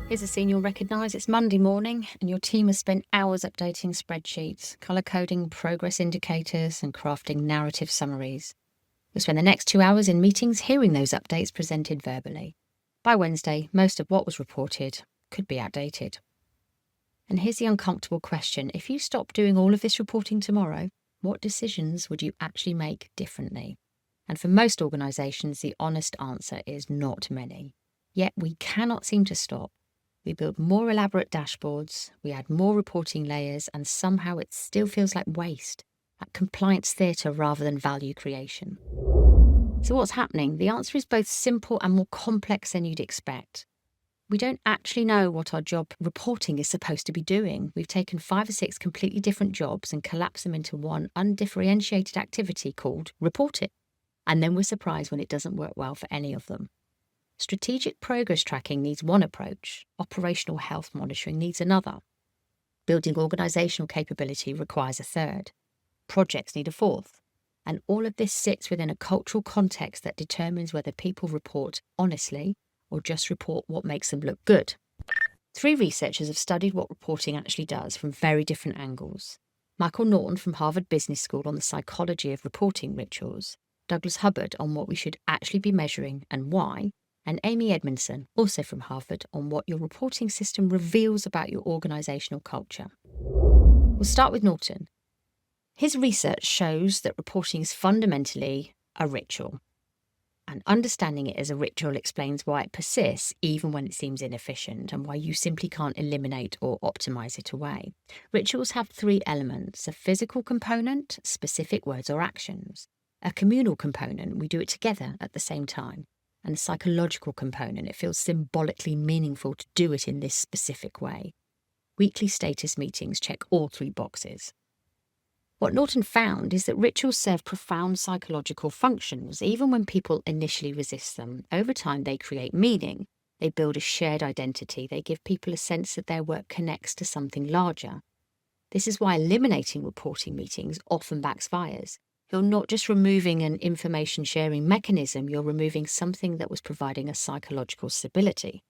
Here's a scene you'll recognise. It's Monday morning and your team has spent hours updating spreadsheets, colour-coding progress indicators and crafting narrative summaries. You'll spend the next 2 hours in meetings hearing those updates presented verbally. By Wednesday, most of what was reported could be outdated. And here's the uncomfortable question. If you stopped doing all of this reporting tomorrow, what decisions would you actually make differently? And for most organisations, the honest answer is not many. Yet we cannot seem to stop. We build more elaborate dashboards, we add more reporting layers, and somehow it still feels like waste, like compliance theatre rather than value creation. So what's happening? The answer is both simple and more complex than you'd expect. We don't actually know what our job reporting is supposed to be doing. We've taken 5 or 6 completely different jobs and collapsed them into one undifferentiated activity called report it. And then we're surprised when it doesn't work well for any of them. Strategic progress tracking needs one approach. Operational health monitoring needs another. Building organisational capability requires a third. Projects need a fourth. And all of this sits within a cultural context that determines whether people report honestly or just report what makes them look good. 3 researchers have studied what reporting actually does from very different angles. Michael Norton from Harvard Business School on the psychology of reporting rituals, Douglas Hubbard on what we should actually be measuring and why, and Amy Edmondson, also from Harvard, on what your reporting system reveals about your organisational culture. We'll start with Norton. His research shows that reporting is fundamentally a ritual. And understanding it as a ritual explains why it persists even when it seems inefficient and why you simply can't eliminate or optimise it away. Rituals have 3 elements: a physical component, specific words or actions; a communal component, we do it together at the same time; and a psychological component, it feels symbolically meaningful to do it in this specific way. Weekly status meetings check all 3 boxes. What Norton found is that rituals serve profound psychological functions, even when people initially resist them. Over time, they create meaning. They build a shared identity. They give people a sense that their work connects to something larger. This is why eliminating reporting meetings often backfires. You're not just removing an information sharing mechanism, you're removing something that was providing a psychological stability.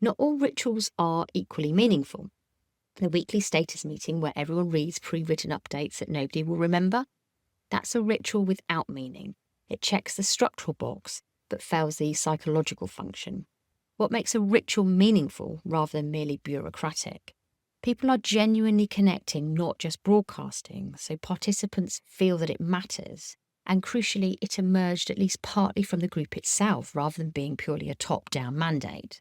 Not all rituals are equally meaningful. The weekly status meeting where everyone reads pre-written updates that nobody will remember, that's a ritual without meaning. It checks the structural box, but fails the psychological function. What makes a ritual meaningful rather than merely bureaucratic? People are genuinely connecting, not just broadcasting, so participants feel that it matters. And crucially, it emerged at least partly from the group itself rather than being purely a top-down mandate.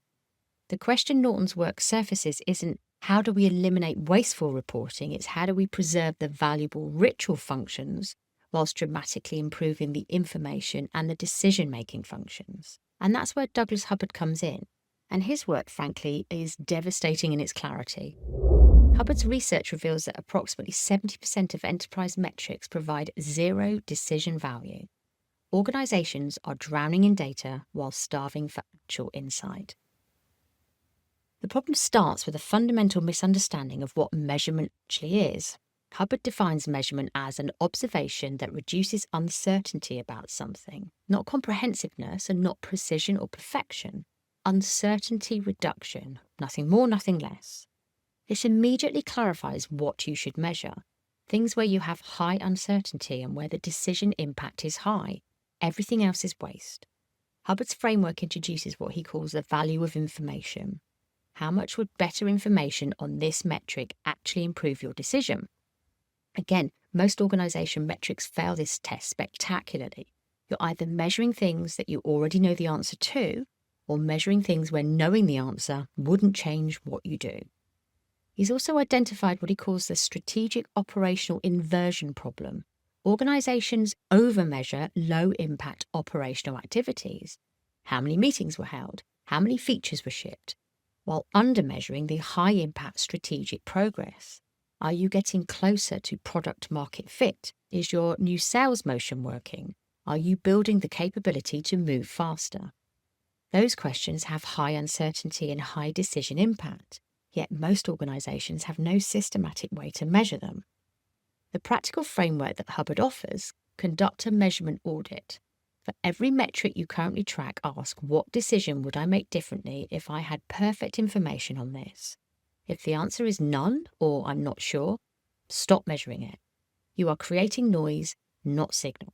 The question Norton's work surfaces isn't how do we eliminate wasteful reporting, it's how do we preserve the valuable ritual functions whilst dramatically improving the information and the decision-making functions. And that's where Douglas Hubbard comes in. And his work, frankly, is devastating in its clarity. Hubbard's research reveals that approximately 70% of enterprise metrics provide 0 decision value. Organisations are drowning in data while starving for actual insight. The problem starts with a fundamental misunderstanding of what measurement actually is. Hubbard defines measurement as an observation that reduces uncertainty about something, not comprehensiveness and not precision or perfection. Uncertainty reduction, nothing more, nothing less. This immediately clarifies what you should measure. Things where you have high uncertainty and where the decision impact is high. Everything else is waste. Hubbard's framework introduces what he calls the value of information. How much would better information on this metric actually improve your decision? Again, most organisation metrics fail this test spectacularly. You're either measuring things that you already know the answer to, or measuring things where knowing the answer wouldn't change what you do. He's also identified what he calls the strategic operational inversion problem. Organisations overmeasure low-impact operational activities. How many meetings were held? How many features were shipped? While undermeasuring the high-impact strategic progress. Are you getting closer to product-market fit? Is your new sales motion working? Are you building the capability to move faster? Those questions have high uncertainty and high decision impact, yet most organisations have no systematic way to measure them. The practical framework that Hubbard offers, conduct a measurement audit. For every metric you currently track, ask, what decision would I make differently if I had perfect information on this? If the answer is none or I'm not sure, stop measuring it. You are creating noise, not signal.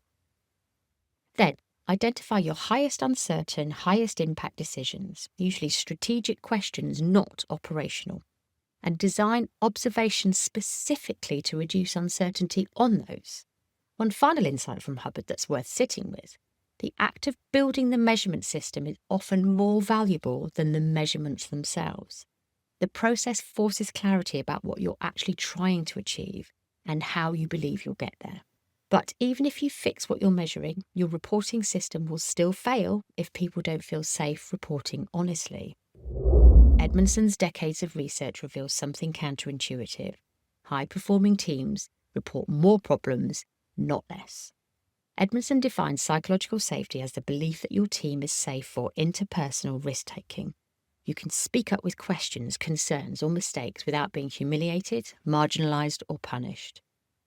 Then, identify your highest uncertain, highest impact decisions, usually strategic questions, not operational, and design observations specifically to reduce uncertainty on those. One final insight from Hubbard that's worth sitting with: the act of building the measurement system is often more valuable than the measurements themselves. The process forces clarity about what you're actually trying to achieve and how you believe you'll get there. But even if you fix what you're measuring, your reporting system will still fail if people don't feel safe reporting honestly. Edmondson's decades of research reveals something counterintuitive. High-performing teams report more problems, not less. Edmondson defines psychological safety as the belief that your team is safe for interpersonal risk-taking. You can speak up with questions, concerns, or mistakes without being humiliated, marginalised, or punished.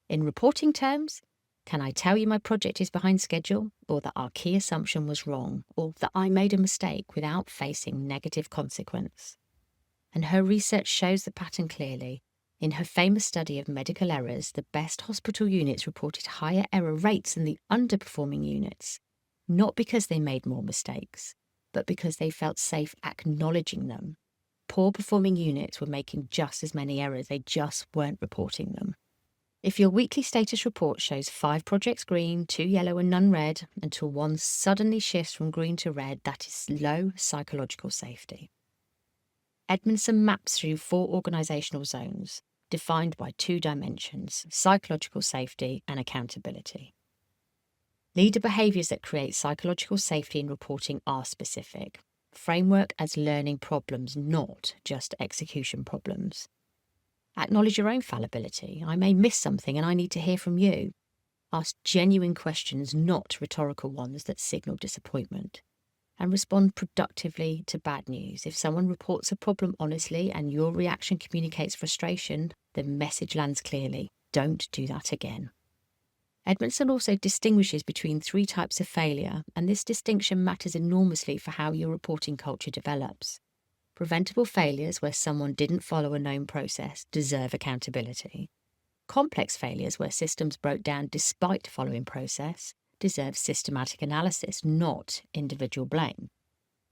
In reporting terms, can I tell you my project is behind schedule, or that our key assumption was wrong, or that I made a mistake without facing negative consequence? And her research shows the pattern clearly. In her famous study of medical errors, the best hospital units reported higher error rates than the underperforming units, not because they made more mistakes, but because they felt safe acknowledging them. Poor performing units were making just as many errors, they just weren't reporting them. If your weekly status report shows 5 projects green, 2 yellow and none red, until one suddenly shifts from green to red, that is low psychological safety. Edmondson maps through 4 organisational zones, defined by 2 dimensions: psychological safety and accountability. Leader behaviours that create psychological safety in reporting are specific. Framework as learning problems, not just execution problems. Acknowledge your own fallibility. I may miss something and I need to hear from you. Ask genuine questions, not rhetorical ones that signal disappointment. And respond productively to bad news. If someone reports a problem honestly and your reaction communicates frustration, the message lands clearly. Don't do that again. Edmondson also distinguishes between 3 types of failure, and this distinction matters enormously for how your reporting culture develops. Preventable failures, where someone didn't follow a known process, deserve accountability. Complex failures, where systems broke down despite following process, deserve systematic analysis, not individual blame.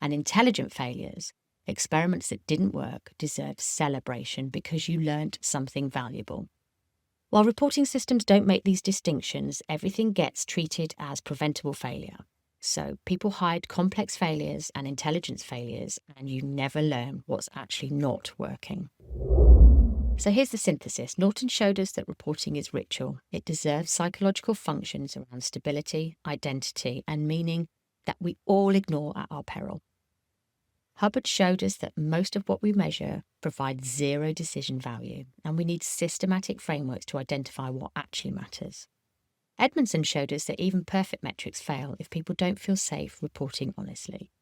And intelligent failures, experiments that didn't work, deserve celebration because you learnt something valuable. While reporting systems don't make these distinctions, everything gets treated as preventable failure. So people hide complex failures and intelligence failures, and you never learn what's actually not working. So here's the synthesis. Norton showed us that reporting is ritual. It deserves psychological functions around stability, identity, and meaning that we all ignore at our peril. Hubbard showed us that most of what we measure provides 0 decision value, and we need systematic frameworks to identify what actually matters. Edmondson showed us that even perfect metrics fail if people don't feel safe reporting honestly.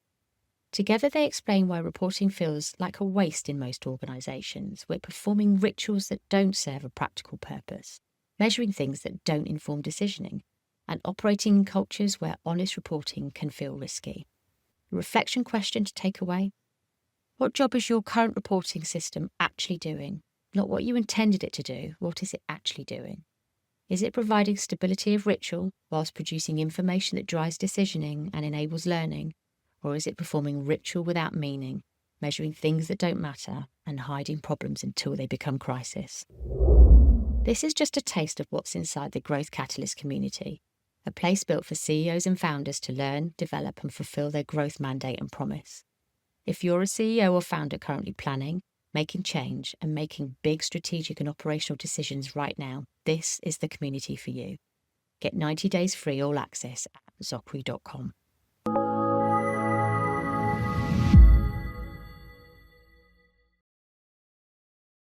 Together they explain why reporting feels like a waste in most organisations. We're performing rituals that don't serve a practical purpose, measuring things that don't inform decisioning, and operating in cultures where honest reporting can feel risky. A reflection question to take away: what job is your current reporting system actually doing? Not what you intended it to do, what is it actually doing? Is it providing stability of ritual whilst producing information that drives decisioning and enables learning? Or is it performing ritual without meaning, measuring things that don't matter and hiding problems until they become crisis? This is just a taste of what's inside the Growth Catalyst community, a place built for CEOs and founders to learn, develop and fulfill their growth mandate and promise. If you're a CEO or founder currently planning, making change and making big strategic and operational decisions right now, this is the community for you. Get 90 days free all access at zockery.com.